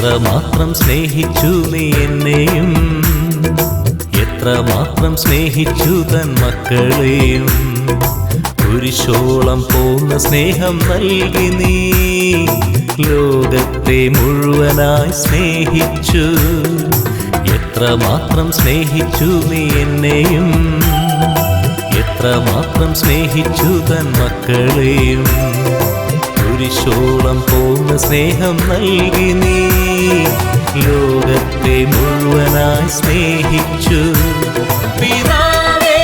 എത്രമാത്രം സ്നേഹിച്ചു നീ എന്നെയും, എത്രമാത്രം സ്നേഹിച്ചു തൻ മക്കളെയും. കുരിശോളം പോന്ന സ്നേഹം നൽകി നീ ലോകത്തെ മുഴുവനായി സ്നേഹിച്ചു. എത്രമാത്രം സ്നേഹിച്ചു നീ എന്നെയും, എത്രമാത്രം സ്നേഹിച്ചു തൻ മക്കളെയും. കുരിശോളം പോന്ന സ്നേഹം നൽകി നീ ലോകത്തെ മുഴുവനായി സ്നേഹിച്ചു. പിതാവേ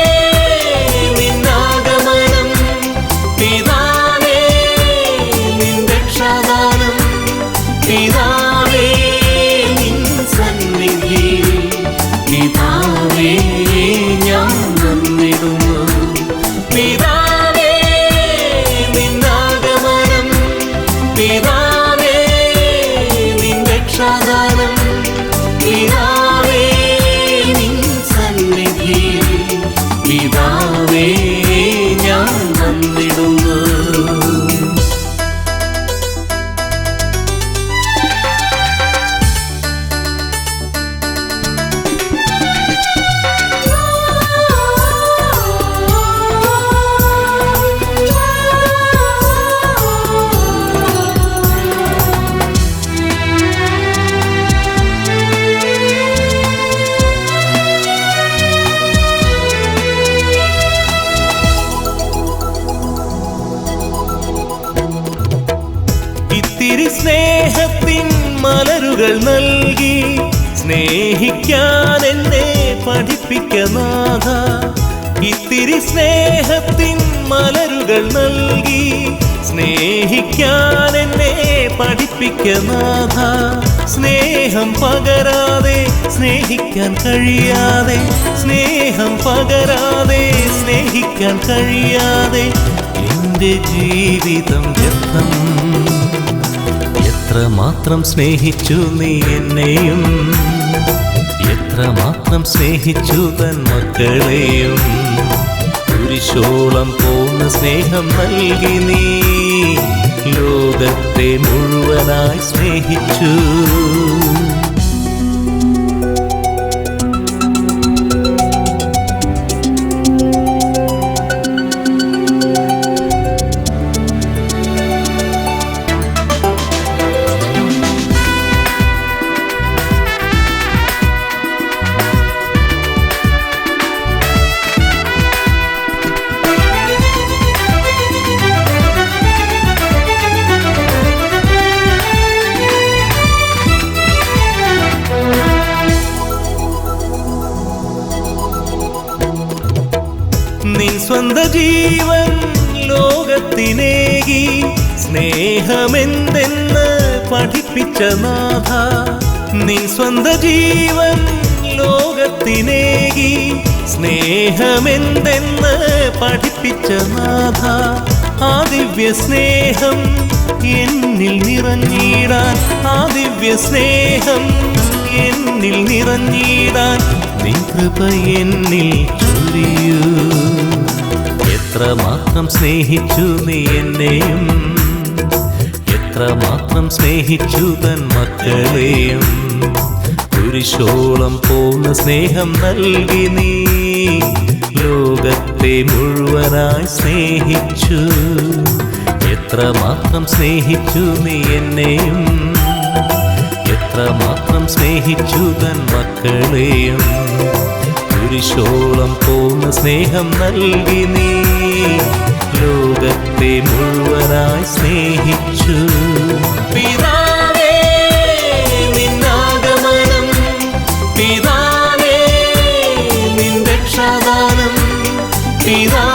നിന്നാഗമനം, പിതാവേ നിൻ രക്ഷാദാനം, പിതാവേ നിൻ സന്നിധി, പിതാവേ ഞാൻ വന്നിടുന്നു. പിതാവേ നിന്നാഗമനം, പിതാവേ നിൻ രക്ഷാദാനം, പിതാവേ നിൻ സന്നിധി, പിതാവേ ഞാൻ വന്നിടുന്നു. ഇത്തിരി സ്നേഹത്തിൻ മലരുകൾ നൽകി സ്നേഹിക്കാൻ എന്നെ പഠിപ്പിക്ക നാഥ. ഇത്തിരി സ്നേഹത്തിൻ മലരുകൾ നൽകി സ്നേഹിക്കാൻ എന്നെ പഠിപ്പിക്ക നാഥ. സ്നേഹം പകരാതെ സ്നേഹിക്കാൻ കഴിയാതെ, സ്നേഹം പകരാതെ സ്നേഹിക്കാൻ കഴിയാതെ എന്റെ ജീവിതം വ്യർത്ഥം. എത്രമാത്രം സ്നേഹിച്ചു നീ എന്നെയും, എത്രമാത്രം സ്നേഹിച്ചു തൻ മക്കളെയും. കുരിശോളം പോന്ന സ്നേഹം നൽകി നീ ലോകത്തെ മുഴുവനായി സ്നേഹിച്ചു. നിൻ സ്വന്ത ജീവൻ ലോകത്തിനേകി സ്നേഹമെന്തെന്ന് പഠിപ്പിച്ച നാഥ. നിൻ സ്വന്ത ജീവൻ ലോകത്തിനേകി സ്നേഹമെന്തെന്ന് പഠിപ്പിച്ച നാഥ. ആ ദിവ്യ സ്നേഹം എന്നിൽ നിറഞ്ഞിടാൻ, ആ ദിവ്യ സ്നേഹം എന്നിൽ നിറഞ്ഞിടാൻ നിൻ കൃപ എന്നിൽ ചൊരിയൂ. എത്രമാത്രം സ്നേഹിച്ചു നീ എന്നെയും, എത്രമാത്രം സ്നേഹിച്ചു തൻ മക്കളെയും. കുരിശോളം പോന്ന സ്നേഹം നൽകി നീ ലോകത്തെ മുഴുവനായി സ്നേഹിച്ചു. എത്രമാത്രം സ്നേഹിച്ചു നീ എന്നെയും, എത്രമാത്രം സ്നേഹിച്ചു തൻ മക്കളെയും. കുരിശോളം പോന്ന സ്നേഹം നൽകി നീ ലോകത്തെ മുഴുവനായി സ്നേഹിച്ചു. പിതാവേ നിന്നാഗമനം, പിതാവേ നിൻ രക്ഷാദാനം, പിതാ